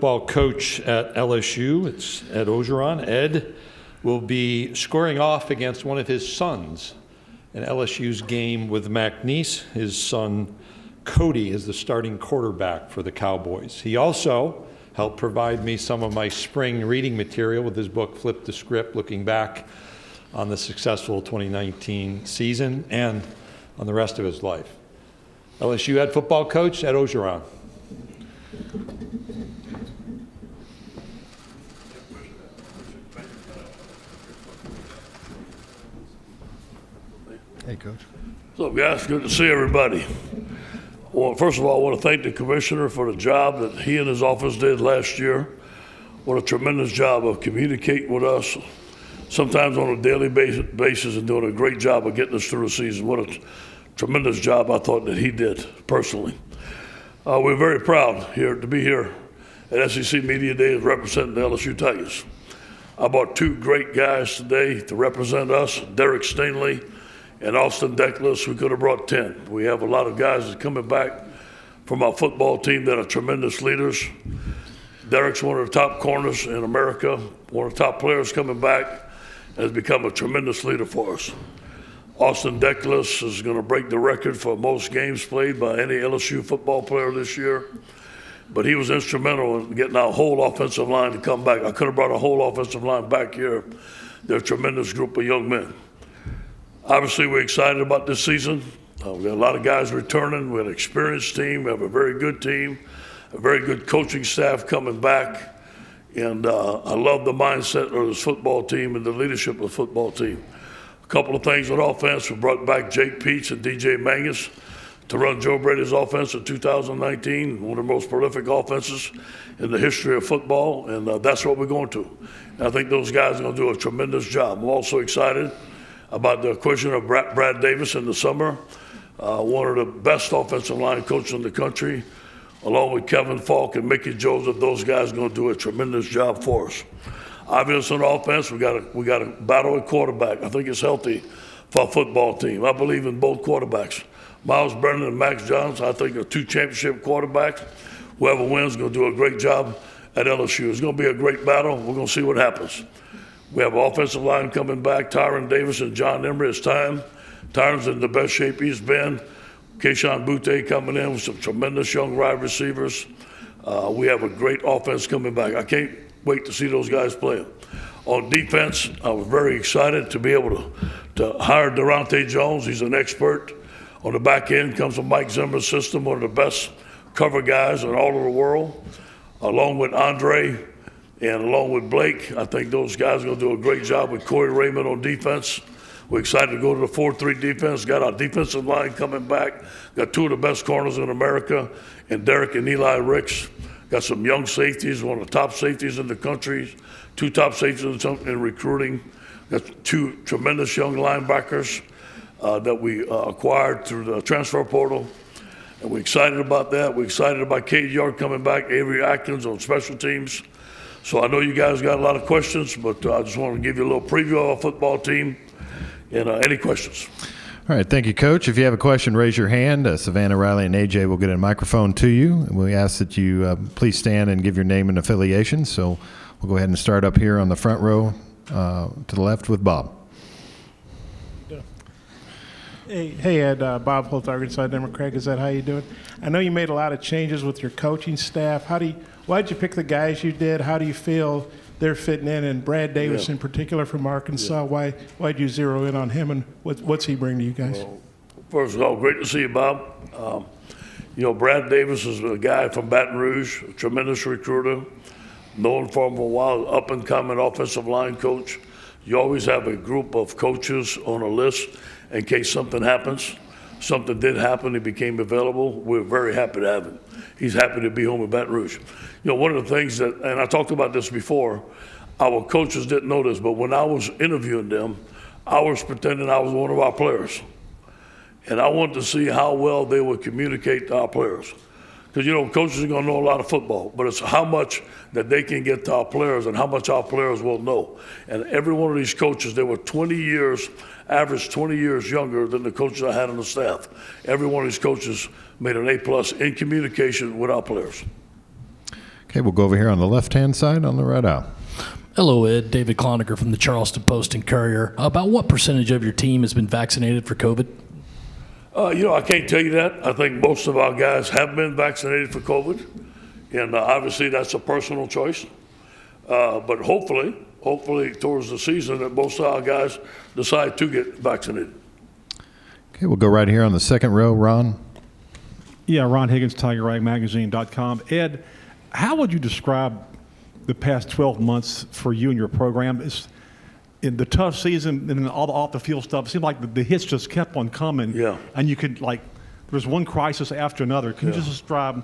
football coach at LSU. It's Ed Orgeron. Ed will be scoring off against one of his sons in LSU's game with McNeese. His son, Cody, is the starting quarterback for the Cowboys. He also helped provide me some of my spring reading material with his book, Flip the Script, looking back on the successful 2019 season and on the rest of his life. LSU head football coach, Ed Orgeron. Hey, Coach. What's up, guys? Good to see everybody. Well, first of all, I want to thank the commissioner for the job that he and his office did last year. What a tremendous job of communicating with us, sometimes on a daily basis, and doing a great job of getting us through the season. What a tremendous job I thought that he did personally. We're very proud here to be here at SEC Media Day representing the LSU Tigers. I brought two great guys today to represent us, Derek Stingley and Austin Deckles. We could have brought 10. We have a lot of guys that are coming back from our football team that are tremendous leaders. Derek's one of the top corners in America, one of the top players coming back, and has become a tremendous leader for us. Austin Deckles is going to break the record for most games played by any LSU football player this year. But he was instrumental in getting our whole offensive line to come back. I could have brought a whole offensive line back here. They're a tremendous group of young men. Obviously, we're excited about this season. We got a lot of guys returning. We have an experienced team. We have a very good team, a very good coaching staff coming back. And I love the mindset of this football team and the leadership of the football team. A couple of things on offense. We brought back Jake Peets and DJ Mangus to run Joe Brady's offense in 2019, one of the most prolific offenses in the history of football, and that's what we're going to. And I think those guys are going to do a tremendous job. I'm also excited about the acquisition of Brad Davis in the summer, one of the best offensive line coaches in the country, along with Kevin Falk and Mickey Joseph. Those guys are going to do a tremendous job for us. Obviously on offense, we got to battle at quarterback. I think it's healthy for our football team. I believe in both quarterbacks. Miles Brennan and Max Jones, I think, are two championship quarterbacks. Whoever wins is going to do a great job at LSU. It's going to be a great battle. We're going to see what happens. We have an offensive line coming back, Tyron Davis and John Emery. It's time. Tyron's in the best shape he's been. Keyshawn Butte coming in with some tremendous young wide receivers. We have a great offense coming back. I can't wait to see those guys play. On defense, I was very excited to be able to hire Durante Jones. He's an expert. On the back end comes from Mike Zimmer's system, one of the best cover guys in all of the world, along with Andre and along with Blake. I think those guys are going to do a great job with Corey Raymond on defense. We're excited to go to the 4-3 defense. Got our defensive line coming back. Got two of the best corners in America, and Derek and Eli Ricks. Got some young safeties, one of the top safeties in the country, two top safeties in recruiting. Got two tremendous young linebackers that we acquired through the transfer portal. And we're excited about that. We're excited about Cade York coming back, Avery Atkins on special teams. So I know you guys got a lot of questions, but I just want to give you a little preview of our football team. And any questions? All right, thank you, Coach. If you have a question, raise your hand. Savannah, Riley, and AJ will get a microphone to you. And we ask that you please stand and give your name and affiliation. So we'll go ahead and start up here on the front row to the left with Bob. Hey, Ed, Bob Holt, Arkansas Democrat. Is that how you doing? I know you made a lot of changes with your coaching staff. Why'd you pick the guys you did? How do you feel they're fitting in? And Brad Davis in particular from Arkansas, why'd you zero in on him, and what's he bring to you guys? Well, first of all, great to see you, Bob. Brad Davis is a guy from Baton Rouge, a tremendous recruiter, known for him for a while, up-and-coming offensive line coach. You always have a group of coaches on a list in case something happens. Something did happen, he became available. We're very happy to have him. He's happy to be home in Baton Rouge. One of the things that, and I talked about this before, our coaches didn't know this, but when I was interviewing them, I was pretending I was one of our players. And I wanted to see how well they would communicate to our players. Because, coaches are going to know a lot of football, but it's how much that they can get to our players and how much our players will know. And every one of these coaches, they were 20 years, average 20 years younger than the coaches I had on the staff. Every one of these coaches made an A+ in communication with our players. Okay, we'll go over here on the left-hand side on the right aisle. Hello, Ed. David Cloninger from the Charleston Post and Courier. About what percentage of your team has been vaccinated for COVID? I can't tell you that. I think most of our guys have been vaccinated for COVID, and obviously that's a personal choice. But hopefully towards the season that most of our guys decide to get vaccinated. Okay, we'll go right here on the second row. Ron? Yeah, Ron Higgins, TigerRagMagazine.com. Ed, how would you describe the past 12 months for you and your program? It's in the tough season and all the off-the-field stuff. It seemed like the hits just kept on coming. Yeah. And you could, there was one crisis after another. Can you just describe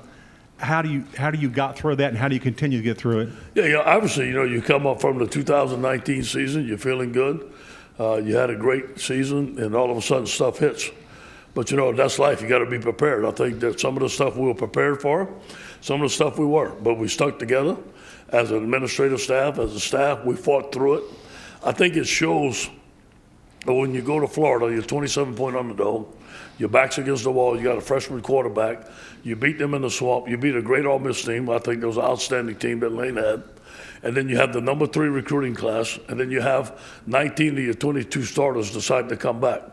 how do you got through that and how do you continue to get through it? Yeah, obviously, you come up from the 2019 season, you're feeling good. You had a great season, and all of a sudden stuff hits. But, that's life. You got to be prepared. I think that some of the stuff we were prepared for, some of the stuff we weren't. But we stuck together as an administrative staff, as a staff. We fought through it. I think it shows that when you go to Florida, you're 27-point underdog. Your back's against the wall. You got a freshman quarterback. You beat them in the swamp. You beat a great Ole Miss team. I think that was an outstanding team that Lane had. And then you have the number 3 recruiting class. And then you have 19 of your 22 starters decide to come back.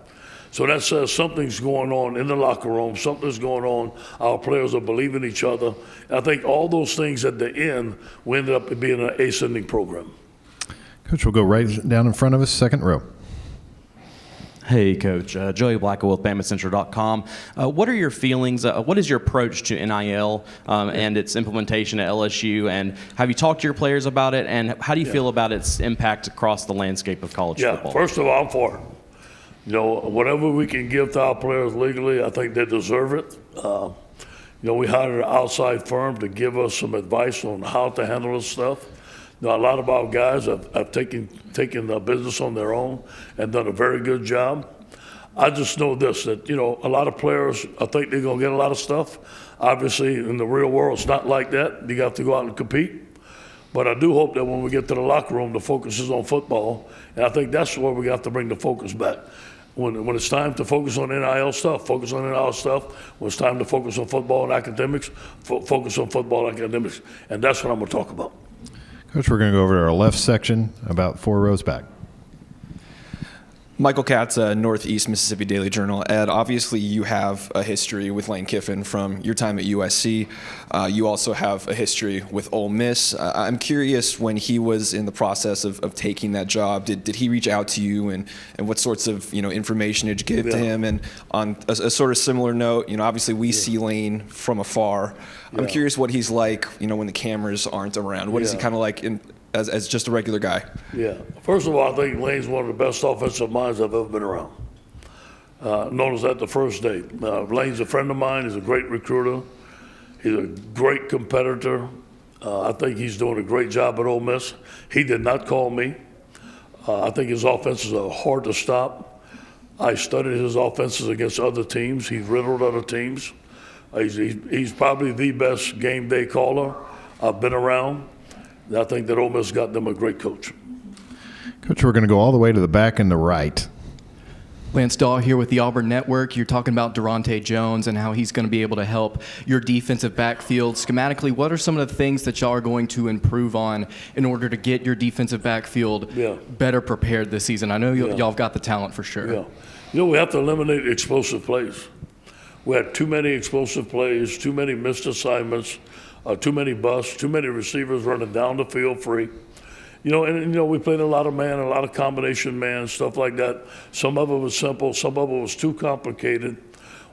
So that says something's going on in the locker room. Something's going on. Our players are believing each other. And I think all those things at the end, we ended up being an ascending program. Coach, we'll go right down in front of us, second row. Hey, Coach. Joey Blackwell with GamecockCentral.com. What are your feelings? What is your approach to NIL and its implementation at LSU? And have you talked to your players about it? And how do you feel about its impact across the landscape of college football? First of all, I'm for it. Whatever we can give to our players legally, I think they deserve it. We hired an outside firm to give us some advice on how to handle this stuff. A lot of our guys have taken the business on their own and done a very good job. I just know this, that, a lot of players, I think they're going to get a lot of stuff. Obviously, in the real world, it's not like that. You have to go out and compete. But I do hope that when we get to the locker room, the focus is on football. And I think that's where we have to bring the focus back. When it's time to focus on NIL stuff, focus on NIL stuff. When it's time to focus on football and academics, focus on football and academics. And that's what I'm going to talk about. Coach, we're going to go over to our left section, about 4 rows back. Michael Katz, Northeast Mississippi Daily Journal. Ed, obviously you have a history with Lane Kiffin from your time at USC. You also have a history with Ole Miss. I'm curious, when he was in the process of taking that job, did he reach out to you, and what sorts of information did you give to him? And on a sort of similar note, obviously we see Lane from afar. I'm curious what he's like, when the cameras aren't around. What is he kind of like as just a regular guy? Yeah. First of all, I think Lane's one of the best offensive minds I've ever been around. Noticed that the first day. Lane's a friend of mine. He's a great recruiter. He's a great competitor. I think he's doing a great job at Ole Miss. He did not call me. I think his offenses are hard to stop. I studied his offenses against other teams. He's riddled other teams. He's probably the best game day caller I've been around. I think that Ole Miss got them a great coach. Coach, we're going to go all the way to the back and the right. Lance Dahl here with the Auburn Network. You're talking about Durante Jones and how he's going to be able to help your defensive backfield. Schematically, what are some of the things that y'all are going to improve on in order to get your defensive backfield better prepared this season? I know y'all have got the talent for sure. Yeah. We have to eliminate explosive plays. We had too many explosive plays, too many missed assignments, too many busts, too many receivers running down the field free. We played a lot of man, a lot of combination man, stuff like that. Some of it was simple, some of it was too complicated.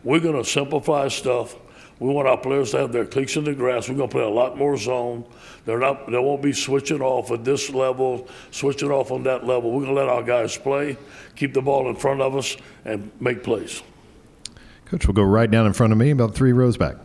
We're going to simplify stuff. We want our players to have their cleats in the grass. We're going to play a lot more zone. They won't be switching off at this level, switching off on that level. We're going to let our guys play, keep the ball in front of us, and make plays. Coach, we'll go right down in front of me, about 3 rows back.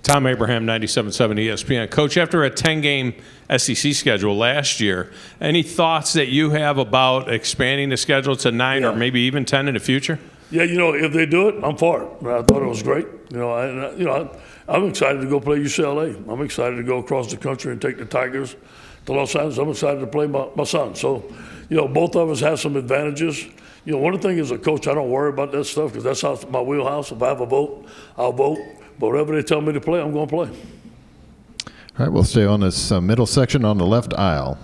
Tom Abraham, 97.7 ESPN. Coach, after a 10-game SEC schedule last year, any thoughts that you have about expanding the schedule to 9 or maybe even 10 in the future? Yeah, if they do it, I'm for it. I thought it was great. I'm excited to go play UCLA. I'm excited to go across the country and take the Tigers to Los Angeles. I'm excited to play my son. So, both of us have some advantages. One of the things as a coach, I don't worry about that stuff because that's how my wheelhouse. If I have a vote, I'll vote. But whatever they tell me to play, I'm going to play. All right, we'll stay on this middle section on the left aisle.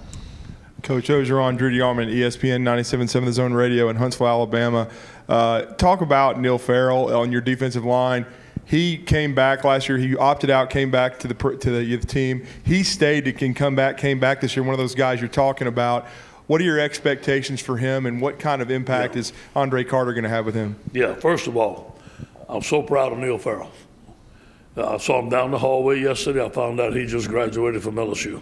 Coach Orgeron, Drew DeArmond, ESPN 97.7 The Zone Radio in Huntsville, Alabama. Talk about Neil Farrell on your defensive line. He came back last year. He opted out, came back to the team. He stayed and came back this year. One of those guys you're talking about. What are your expectations for him, and what kind of impact is Andre Carter going to have with him? Yeah, first of all, I'm so proud of Neil Farrell. I saw him down the hallway yesterday. I found out he just graduated from LSU.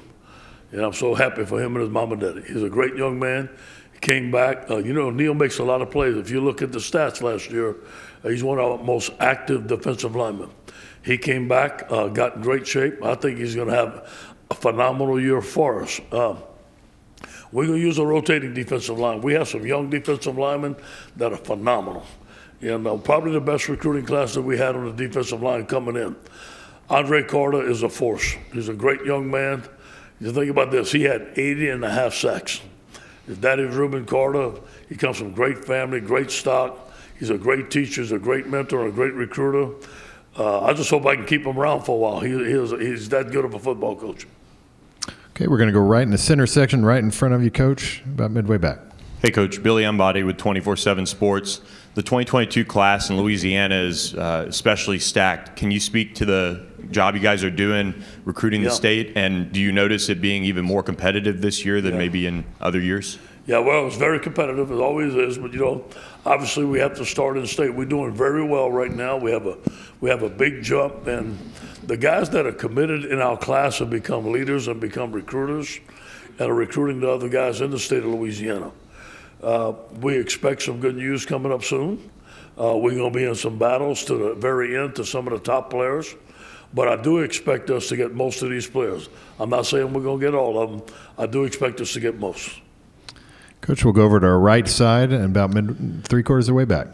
And I'm so happy for him and his mom and daddy. He's a great young man. He came back. Neil makes a lot of plays. If you look at the stats last year, he's one of our most active defensive linemen. He came back, got in great shape. I think he's going to have a phenomenal year for us. We're going to use a rotating defensive line. We have some young defensive linemen that are phenomenal. And probably the best recruiting class that we had on the defensive line coming in. Andre Carter is a force. He's a great young man. You think about this, he had 80.5 sacks. His daddy was Reuben Carter. He comes from great family, great stock. He's a great teacher, he's a great mentor, a great recruiter. I just hope I can keep him around for a while. He's that good of a football coach. Okay, we're going to go right in the center section, right in front of you, Coach, about midway back. Hey, Coach. Billy Embody with 24/7 Sports. The 2022 class in Louisiana is especially stacked. Can you speak to the job you guys are doing recruiting the state, and do you notice it being even more competitive this year than maybe in other years? Yeah, well, it's very competitive. It always is. But, obviously we have to start in the state. We're doing very well right now. We have a big jump, and the guys that are committed in our class have become leaders and become recruiters and are recruiting the other guys in the state of Louisiana. We expect some good news coming up soon. We're going to be in some battles to the very end to some of the top players. But I do expect us to get most of these players. I'm not saying we're going to get all of them. I do expect us to get most. Coach, we'll go over to our right side and about three-quarters of the way back.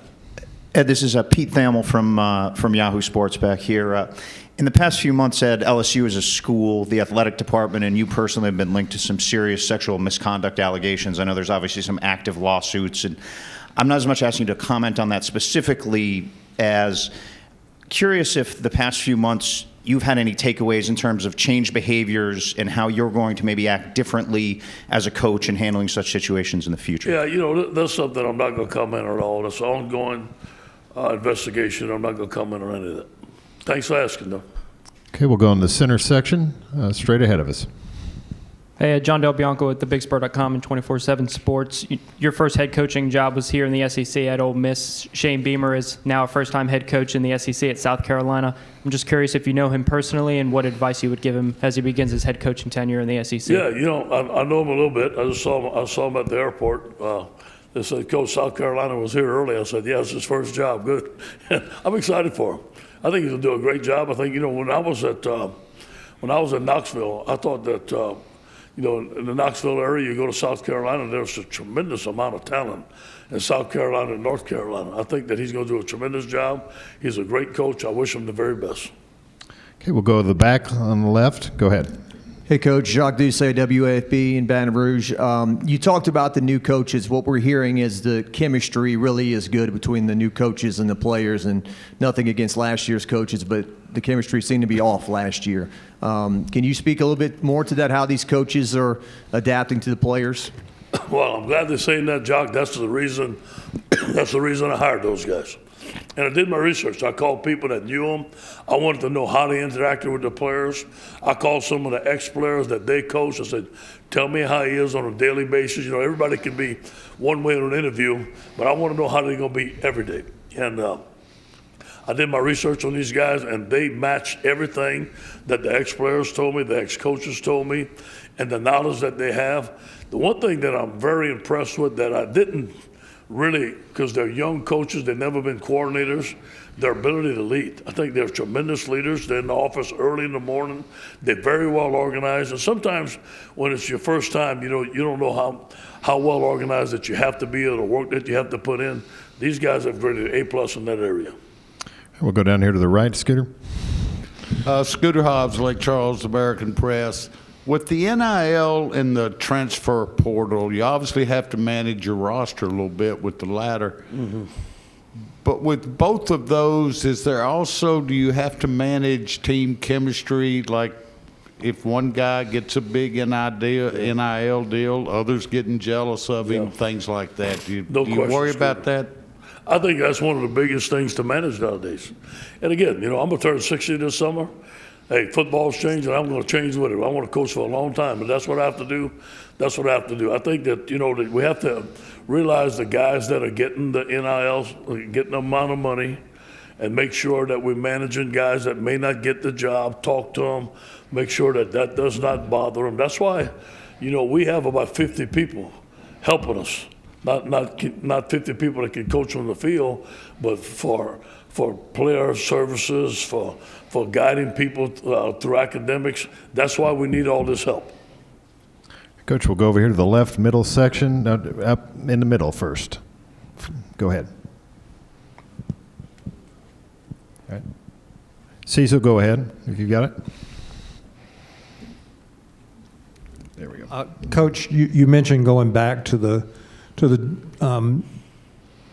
Ed, this is Pete Thamel from Yahoo Sports back here. In the past few months, Ed, LSU as a school, the athletic department, and you personally have been linked to some serious sexual misconduct allegations. I know there's obviously some active lawsuits, and I'm not as much asking you to comment on that specifically as curious if the past few months you've had any takeaways in terms of changed behaviors and how you're going to maybe act differently as a coach in handling such situations in the future. Yeah, that's something I'm not going to comment on at all. That's an ongoing investigation. I'm not going to comment on any of that. Thanks for asking, though. Okay, we'll go in the center section, straight ahead of us. Hey, John Del Bianco with thebigspur.com and 24/7 Sports. Your first head coaching job was here in the SEC at Ole Miss. Shane Beamer is now a first-time head coach in the SEC at South Carolina. I'm just curious if you know him personally and what advice you would give him as he begins his head coaching tenure in the SEC. Yeah, I know him a little bit. I saw him at the airport. They said, Coach, South Carolina was here early. I said, yeah, it's his first job. Good. I'm excited for him. I think he's going to do a great job. I think, when I was in Knoxville, I thought that, in the Knoxville area, you go to South Carolina, there's a tremendous amount of talent in South Carolina and North Carolina. I think that he's going to do a tremendous job. He's a great coach. I wish him the very best. Okay, we'll go to the back on the left. Go ahead. Hey, Coach. Jacques Doucet, WAFB in Baton Rouge. You talked about the new coaches. What we're hearing is the chemistry really is good between the new coaches and the players, and nothing against last year's coaches, but the chemistry seemed to be off last year. Can you speak a little bit more to that, how these coaches are adapting to the players? Well, I'm glad they're saying that, Jock. That's the reason I hired those guys. And I did my research. I called people that knew them. I wanted to know how they interacted with the players. I called some of the ex-players that they coached. I said, tell me how he is on a daily basis. Everybody can be one way in an interview, but I want to know how they're going to be every day. And I did my research on these guys, and they matched everything that the ex-players told me, the ex-coaches told me, and the knowledge that they have. The one thing that I'm very impressed with that I didn't really, because they're young coaches, they've never been coordinators, their ability to lead. I think they're tremendous leaders. They're in the office early in the morning. They're very well organized. And sometimes when it's your first time, you don't know how well organized that you have to be or the work that you have to put in. These guys have graded A+ in that area. We'll go down here to the right, Scooter. Scooter Hobbs, Lake Charles, American Press. With the NIL and the transfer portal, you obviously have to manage your roster a little bit with the latter. Mm-hmm. But with both of those, do you have to manage team chemistry? Like, if one guy gets a big NIL deal, others getting jealous of him, things like that. Do you worry about that? I think that's one of the biggest things to manage nowadays. And again, I'm going to turn 60 this summer. Hey, football's changing. I'm going to change with it. I want to coach for a long time, but that's what I have to do. That's what I have to do. I think that, that we have to realize the guys that are getting the NILs, getting the amount of money, and make sure that we're managing guys that may not get the job, talk to them, make sure that that does not bother them. That's why, we have about 50 people helping us. Not 50 people that can coach on the field, but for player services, for guiding people through academics. That's why we need all this help. Coach, we'll go over here to the left middle section, up in the middle first. Go ahead. All right. Cecil, go ahead if you got it. There we go. Coach, you mentioned going back to the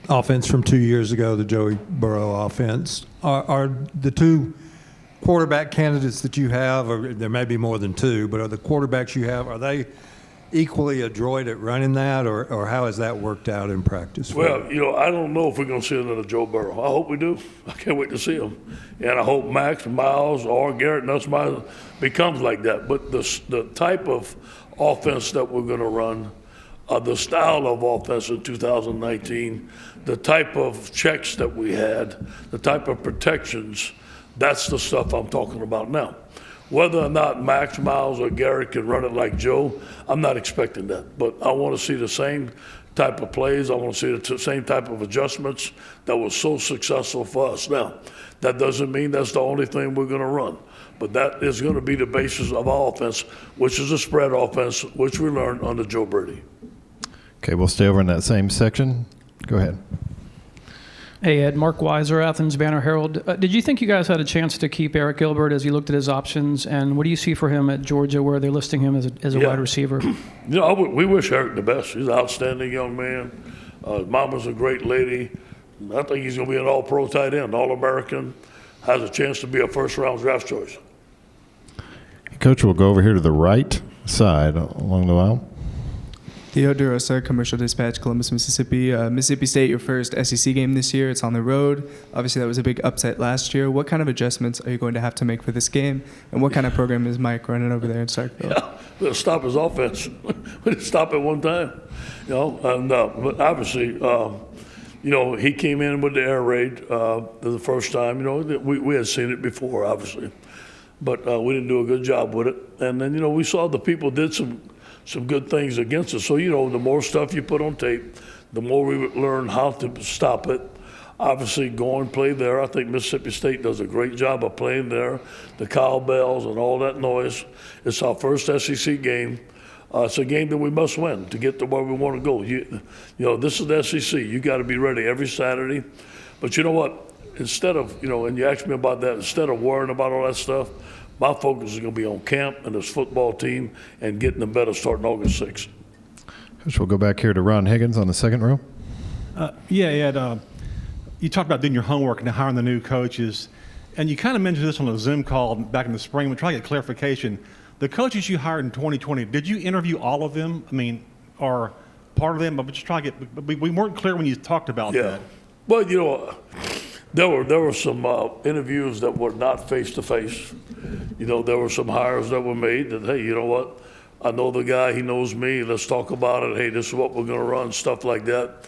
offense from 2 years ago, the Joey Burrow offense. Are the two quarterback candidates that you have, or there may be more than two, but are the quarterbacks you have, are they equally adroit at running that, or how has that worked out in practice? Well, I don't know if we're going to see another Joe Burrow. I hope we do. I can't wait to see him. And I hope Max, Miles, or Garrett Nussmeier becomes like that. But the type of offense that we're going to run, the style of offense in 2019, the type of checks that we had, the type of protections, that's the stuff I'm talking about now. Whether or not Max, Miles, or Garrett can run it like Joe, I'm not expecting that. But I want to see the same type of plays. I want to see the same type of adjustments that was so successful for us. Now, that doesn't mean that's the only thing we're going to run. But that is going to be the basis of our offense, which is a spread offense, which we learned under Joe Brady. Okay, we'll stay over in that same section. Go ahead. Hey, Ed. Mark Weiser, Athens Banner Herald. Did you think you guys had a chance to keep Eric Gilbert as you looked at his options? And what do you see for him at Georgia, where they're listing him as a wide receiver? We wish Eric the best. He's an outstanding young man. Mama's a great lady. I think he's going to be an all-pro tight end, all-American, has a chance to be a first-round draft choice. Coach, we'll go over here to the right side along the aisle. Theo DeRosa, Commercial Dispatch, Columbus, Mississippi. Mississippi State, your first SEC game this year. It's on the road. Obviously, that was a big upset last year. What kind of adjustments are you going to have to make for this game? And what kind of program is Mike running over there in Starkville? Yeah, we'll stop his offense. We didn't stop it one time. But obviously, he came in with the air raid the first time. We had seen it before, obviously. But we didn't do a good job with it. And then, we saw the people did some good things against us. So, the more stuff you put on tape, the more we would learn how to stop it. Obviously, go and play there. I think Mississippi State does a great job of playing there, the cowbells and all that noise. It's our first SEC game. It's a game that we must win to get to where we want to go. This is the SEC. You got to be ready every Saturday. But you know what? Instead of, and you asked me about that, instead of worrying about all that stuff, my focus is going to be on camp and this football team and getting them better starting August 6th. Coach, we'll go back here to Ron Higgins on the second row. Ed, you talked about doing your homework and hiring the new coaches, and you kind of mentioned this on a Zoom call back in the spring. We're trying to get clarification. The coaches you hired in 2020, did you interview all of them? Or part of them? I'm just trying to get. We weren't clear when you talked about that. Well, there were some interviews that were not face-to-face. There were some hires that were made that, hey, you know what? I know the guy, he knows me, let's talk about it. Hey, this is what we're going to run, stuff like that.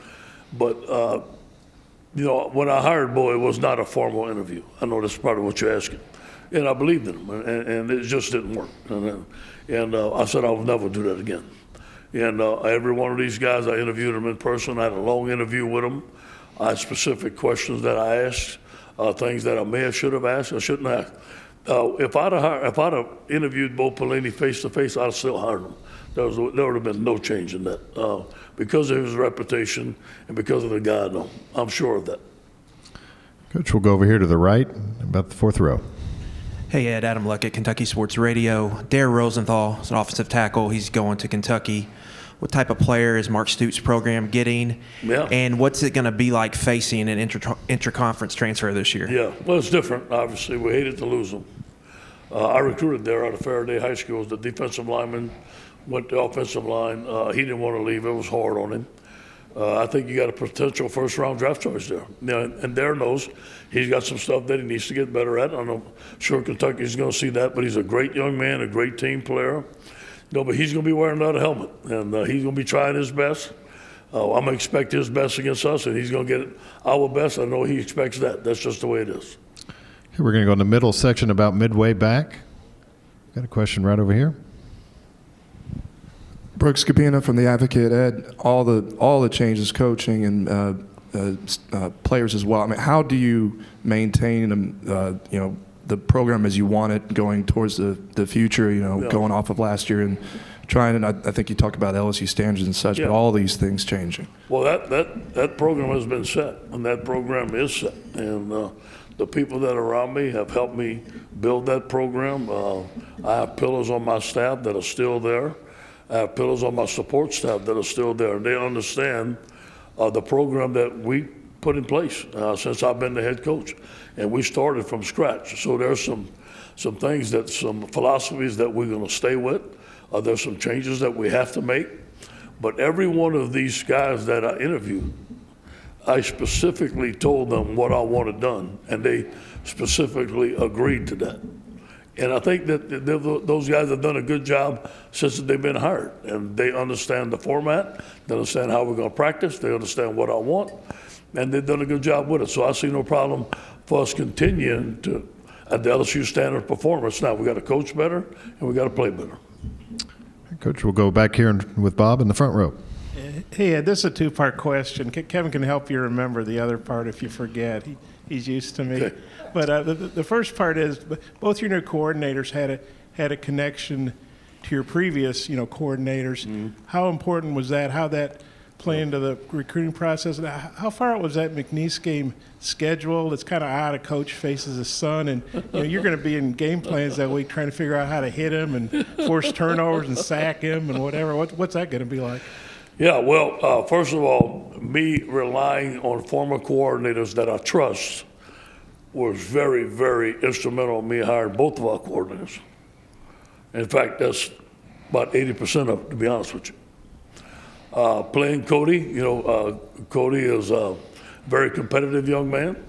But, when I hired Bo, it was not a formal interview. I know that's probably what you're asking. And I believed in him, and it just didn't work. And I said I would never do that again. And every one of these guys, I interviewed them in person. I had a long interview with them. I had specific questions that I asked, things that I may have should have asked, I shouldn't have. If I'd have interviewed Bo Pelini face to face, I'd have still hired him. There would have been no change in that because of his reputation and because of the guy I know. I'm sure of that. Coach, we'll go over here to the right, about the fourth row. Hey, Ed, Adam Luckett, Kentucky Sports Radio. Dare Rosenthal is an offensive tackle. He's going to Kentucky. What type of player is Mark Stoops' program getting? Yeah. And what's it going to be like facing an intra-conference transfer this year? Yeah, well, it's different, obviously. We hated to lose them. I recruited there out of Faraday High School as the defensive lineman, went to offensive line. He didn't want to leave. It was hard on him. I think you got a potential first-round draft choice there. And Dare knows he's got some stuff that he needs to get better at. I'm sure Kentucky's going to see that, but he's a great young man, a great team player. But he's going to be wearing another helmet, and he's going to be trying his best. I'm going to expect his best against us, and he's going to get our best. I know he expects that. That's just the way it is. Okay, we're going to go in the middle section about midway back. Got a question right over here. Brooks Capina from The Advocate. Ed, all the changes, coaching and players as well. I mean, how do you maintain the program as you want it going towards the future? Going off of last year and trying. And I think you talked about LSU standards and such, but all these things changing. Well, that program has been set, and that program is set, and the people that are around me have helped me build that program. I have pillars on my staff that are still there. I have pillars on my support staff that are still there, and they understand the program that we put in place since I've been the head coach, and we started from scratch. So there's some things some philosophies that we're going to stay with. There's some changes that we have to make, but every one of these guys that I interviewed, I specifically told them what I wanted done, and they specifically agreed to that. And I think that those guys have done a good job since they've been hired. And they understand the format, they understand how we're going to practice, they understand what I want, and they've done a good job with it. So I see no problem for us continuing to at the LSU standard performance. Now, we got to coach better, and we got to play better. Coach, we'll go back here with Bob in the front row. Hey, Ed, this is a two-part question. Kevin can help you remember the other part if you forget. He's used to me. Okay. But the first part is both your new coordinators had a connection to your previous, coordinators. Mm-hmm. How important was that? How that play into the recruiting process? And how far out was that McNeese game scheduled? It's kind of odd. A coach faces his son, and you're going to be in game plans that week trying to figure out how to hit him and force turnovers and sack him and whatever. What's that going to be like? Yeah, well, first of all, me relying on former coordinators that I trust was very, very instrumental in me hiring both of our coordinators. In fact, that's about 80% of it, to be honest with you. Playing Cody, Cody is a very competitive young man.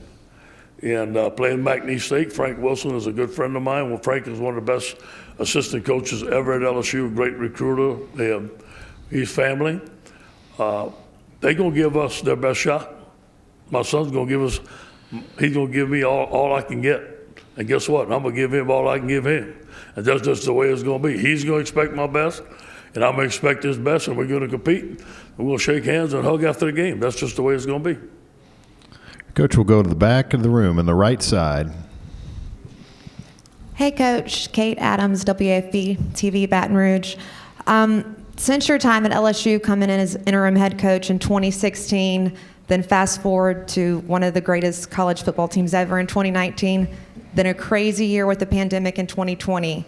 And playing McNeese State, Frank Wilson is a good friend of mine. Well, Frank is one of the best assistant coaches ever at LSU, great recruiter. He's family. They're going to give us their best shot. My son's going to give us, he's going to give me all I can get. And guess what? I'm going to give him all I can give him. And that's just the way it's going to be. He's going to expect my best, and I'm going to expect his best, and we're going to compete. And we'll shake hands and hug after the game. That's just the way it's going to be. Coach, we'll go to the back of the room on the right side. Hey, Coach. Kate Adams, WAFB TV, Baton Rouge. Since your time at LSU, coming in as interim head coach in 2016, then fast forward to one of the greatest college football teams ever in 2019, then a crazy year with the pandemic in 2020.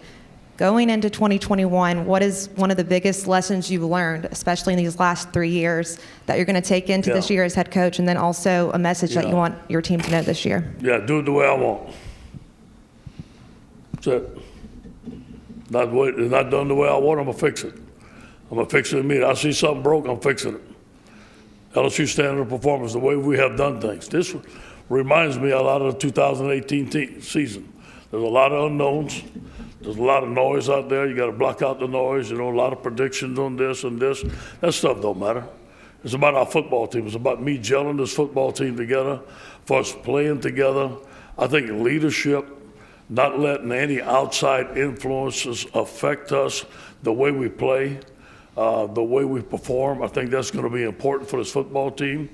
Going into 2021, what is one of the biggest lessons you've learned, especially in these last 3 years, that you're going to take into this year as head coach, and then also a message that you want your team to know this year? Yeah, do it the way I want. That's it. It's not done the way I want, I'm going to fix it. I'm going to fix it immediately. I see something broke, I'm fixing it. LSU standard of performance, the way we have done things. This reminds me a lot of the 2018 season. There's a lot of unknowns. There's a lot of noise out there. You got to block out the noise. A lot of predictions on this and this. That stuff don't matter. It's about our football team. It's about me gelling this football team together, for us playing together. I think leadership, not letting any outside influences affect us, the way we play, the way we perform. I think that's going to be important for this football team.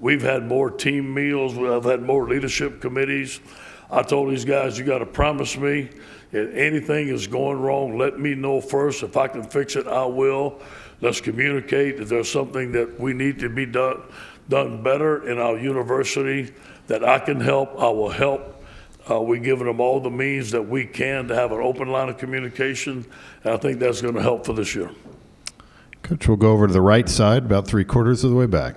We've had more team meals. I've had more leadership committees. I told these guys, you got to promise me if anything is going wrong, let me know first. If I can fix it, I will. Let's communicate. If there's something that we need to be done better in our university that I can help, I will help. We're giving them all the means that we can to have an open line of communication, and I think that's going to help for this year. Coach, we'll go over to the right side, about 3/4 of the way back.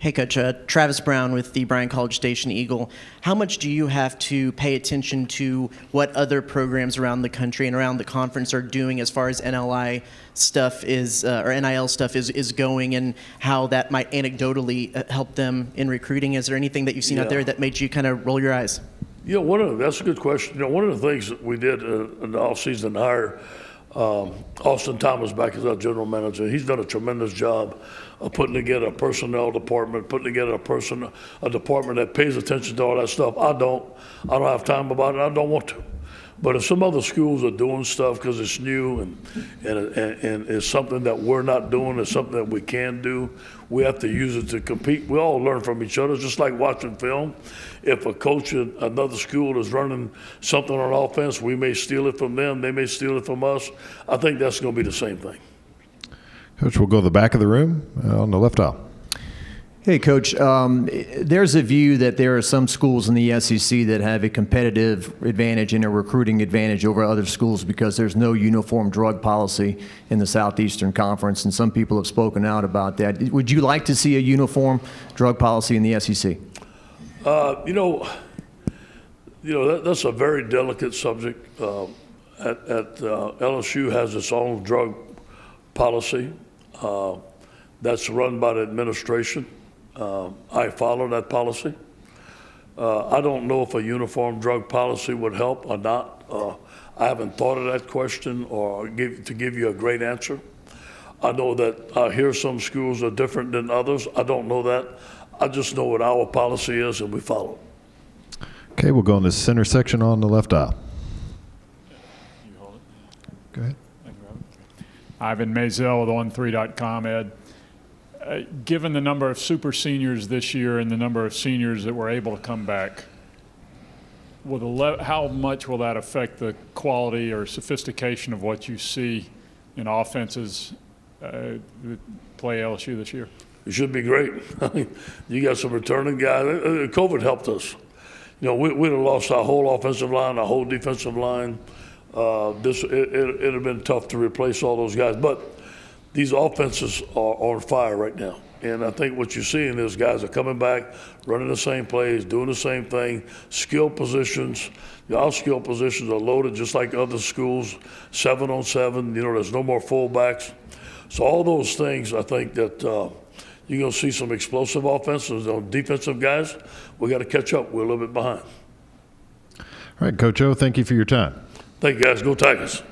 Hey, Coach. Travis Brown with the Bryan College Station Eagle. How much do you have to pay attention to what other programs around the country and around the conference are doing as far as NLI stuff is, or NIL stuff is going, and how that might anecdotally help them in recruiting? Is there anything that you've seen out there that made you kind of roll your eyes? That's a good question. One of the things that we did in the offseason, hire Austin Thomas back as our general manager. He's done a tremendous job of putting together a personnel department, putting together a department that pays attention to all that stuff. I don't have time about it. I don't want to. But if some other schools are doing stuff because it's new and it's something that we're not doing, it's something that we can do, we have to use it to compete. We all learn from each other, just like watching film. If a coach at another school is running something on offense, we may steal it from them, they may steal it from us. I think that's going to be the same thing. Coach, we'll go to the back of the room on the left aisle. Hey, Coach, there's a view that there are some schools in the SEC that have a competitive advantage and a recruiting advantage over other schools because there's no uniform drug policy in the Southeastern Conference, and some people have spoken out about that. Would you like to see a uniform drug policy in the SEC? That's a very delicate subject. LSU has its own drug policy that's run by the administration. I follow that policy. I don't know if a uniform drug policy would help or not. I haven't thought of that question to give you a great answer. I know that I hear some schools are different than others. I don't know that. I just know what our policy is and we follow it. Okay, we'll go in the center section on the left aisle. Go ahead. Ivan Mazel with On3.com, Ed. Given the number of super seniors this year and the number of seniors that were able to come back, how much will that affect the quality or sophistication of what you see in offenses that play LSU this year? It should be great. You got some returning guys. COVID helped us. We'd have lost our whole offensive line, our whole defensive line. It'd have been tough to replace all those guys. But these offenses are on fire right now. And I think what you're seeing is guys are coming back, running the same plays, doing the same thing, skill positions. Our skill positions are loaded just like other schools, 7-on-7. There's no more fullbacks. So all those things, I think that you're going to see some explosive offenses on defensive guys. We got to catch up. We're a little bit behind. All right, Coach O, thank you for your time. Thank you, guys. Go Tigers.